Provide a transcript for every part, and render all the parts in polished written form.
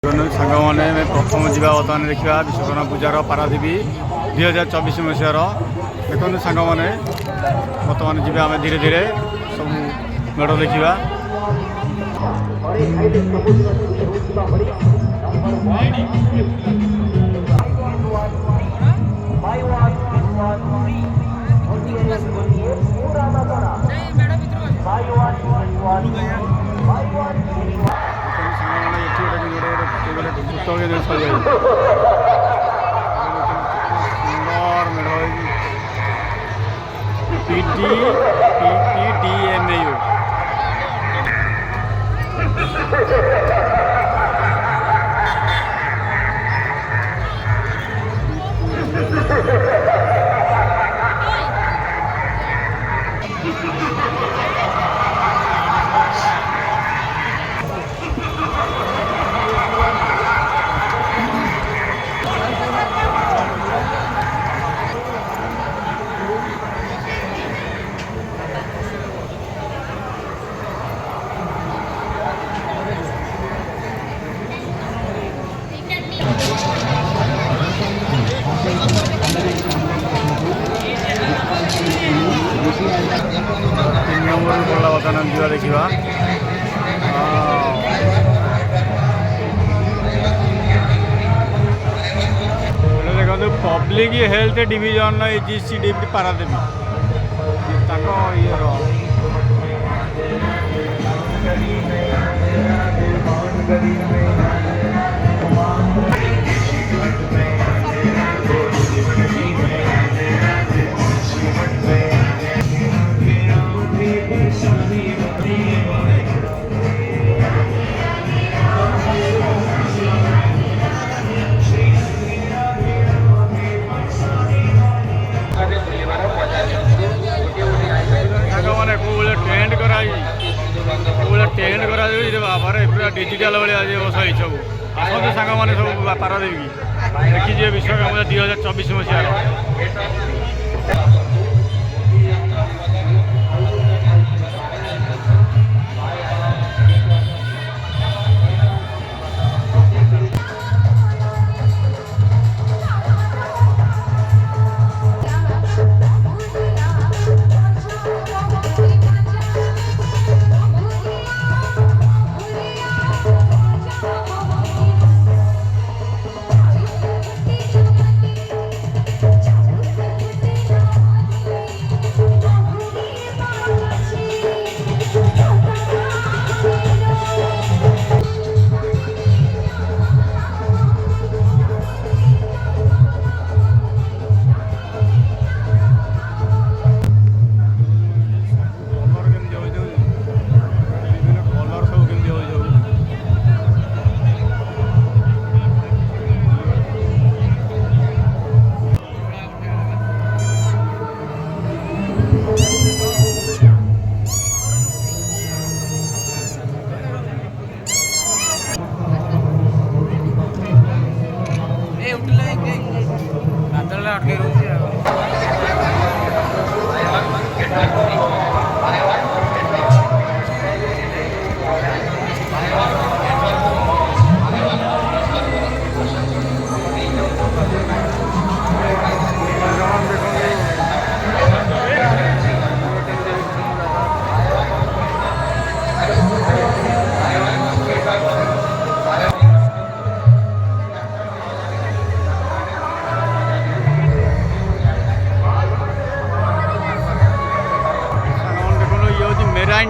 सांग मैंने प्रथम जा बर्तमान देखा विश्वकर्मा पूजार पारादीप 2024 मसीहार देखो सांग मैंने बर्तमान जी आम धीरे धीरे सब मेढ़ देखा सुंदर मेढ़ PTDMAU बर्तमान जा देखा देखो public health division AGCD Paradip tent करा बाबार पूरा डिजिटाल भाई बस सब आसते सांग मैंने सब पारादीप की देखिए विश्वकर्मा 2024 मसीहार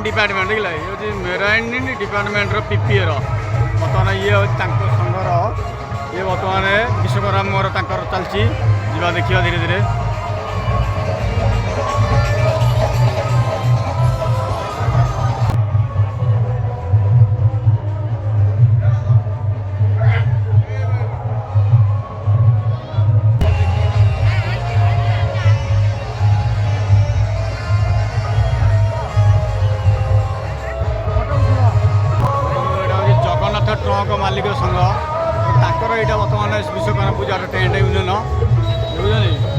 डिपार्टमेंट ये मेराइन डिपार्टमेंट PPA बर्तमान ये संघर ये बर्तमान विश्वकर्मा चलती जा देखा धीरे धीरे ट्रक मालिक संघ यहाँ बर्तमान विश्वकर्मा पूजार टेंट यूनियन बुझे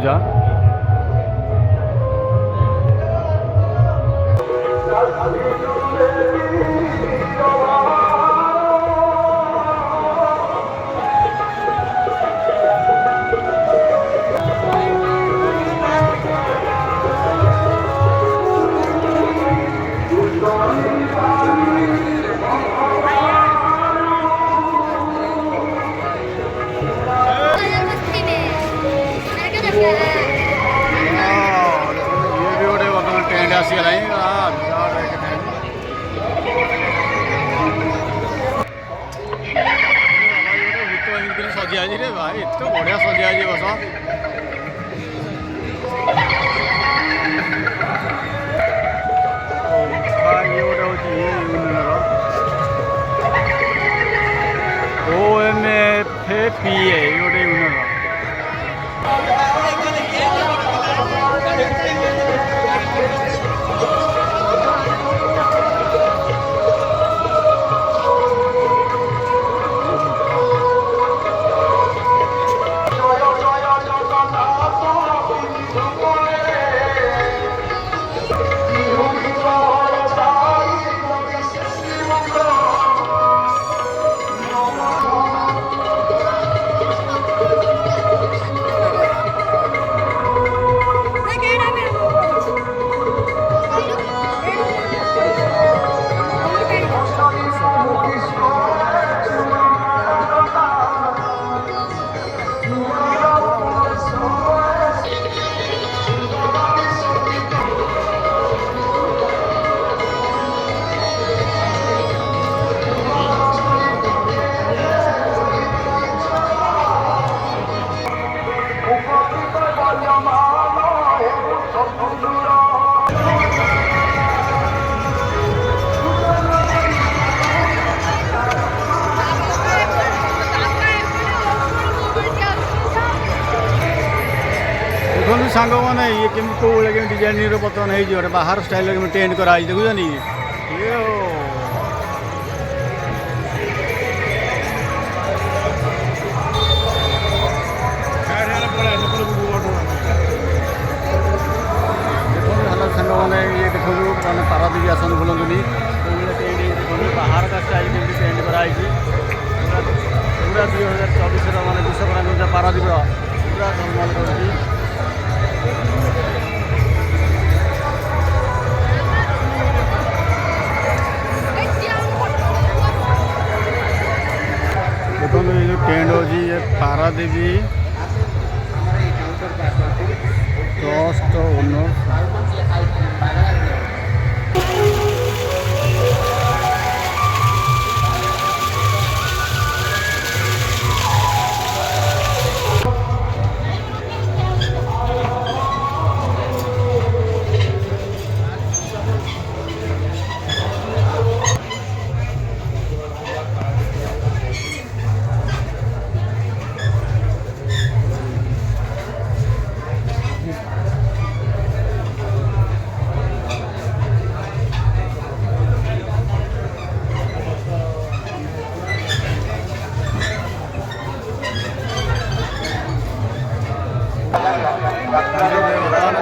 ପୂଜା। टेंट आसीगला सजाई रे भाई एत बढ़िया सजाई बस ये गोटे हूँ यूनियनर OMFPA गोटे यूनियनर देखो सांग मैंने ये केमी कौ भाई डिजाइन बर्तमान हो बाहर स्टाइल टेंट कराई देखुन ये सांग मैंने ये देखो मैंने पारादीप आसन भूलुनि बाहर का स्टाइल केमी टेंट कराई पूरा 2024 मानने विश्वकर्मा पारादीप पूरा नॉर्मल रही देखो ये जो टेंट हो ये पारादेवी ट्रस्ट ओनर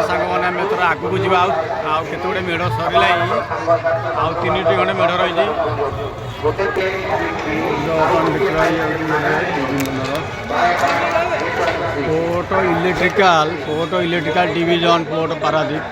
सांग मैंने आम थोड़ा आगू जावा आते गोटे मेढ़ सरला आउ 3टी खंडे मेढ़ रही port electrical division port Paradip